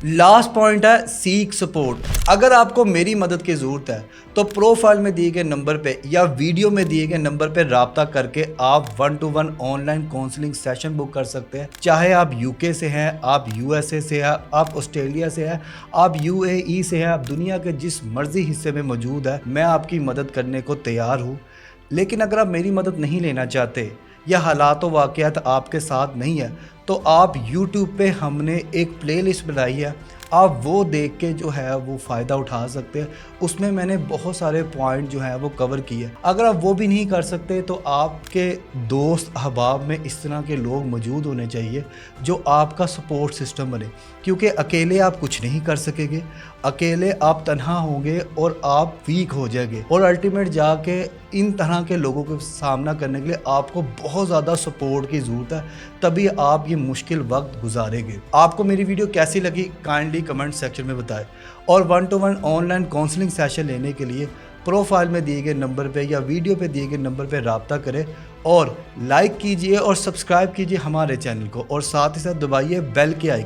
Last point है seek support. अगर आपको मेरी मदद की ज़रूरत है तो प्रोफाइल में दिए गए नंबर पे या वीडियो में दिए गए नंबर पे राब्ता करके आप 1-to-1 online counselling session book कर सकते हैं। चाहे आप यूके से हैं, आप यूएसए से हैं, आप ऑस्ट्रेलिया से हैं, आप यूएई से हैं, आप दुनिया के जिस मर्जी हिस्से में मौजूद है, मैं आपकी मदद करने को तैयार हूँ। लेकिन अगर आप मेरी मदद नहीं लेना चाहते या हालात व वाक़यात आपके साथ नहीं है तो आप YouTube पे हमने एक प्लेलिस्ट बनाई है, आप वो देख के जो है वो फ़ायदा उठा सकते हैं। उसमें मैंने बहुत सारे पॉइंट जो है वो कवर किए। अगर आप वो भी नहीं कर सकते तो आपके दोस्त अहबाब में इस तरह के लोग मौजूद होने चाहिए जो आपका सपोर्ट सिस्टम बने, क्योंकि अकेले आप कुछ नहीं कर सकेंगे, अकेले आप तन्हा होंगे और आप वीक हो जाएंगे और अल्टीमेट जाके इन तरह के लोगों का सामना करने के लिए आपको बहुत ज़्यादा सपोर्ट की ज़रूरत है, तभी आप ये मुश्किल वक्त गुजारेंगे। आपको मेरी वीडियो कैसी लगी काइंडली कमेंट सेक्शन में बताएं और 1-to-1 ऑनलाइन काउंसलिंग सेशन लेने के लिए प्रोफाइल में दिए गए नंबर पे या वीडियो पे दिए गए नंबर पे राब्ता करें और लाइक कीजिए और सब्सक्राइब कीजिए हमारे चैनल को और साथ ही साथ दबाइए बेल के आइकन।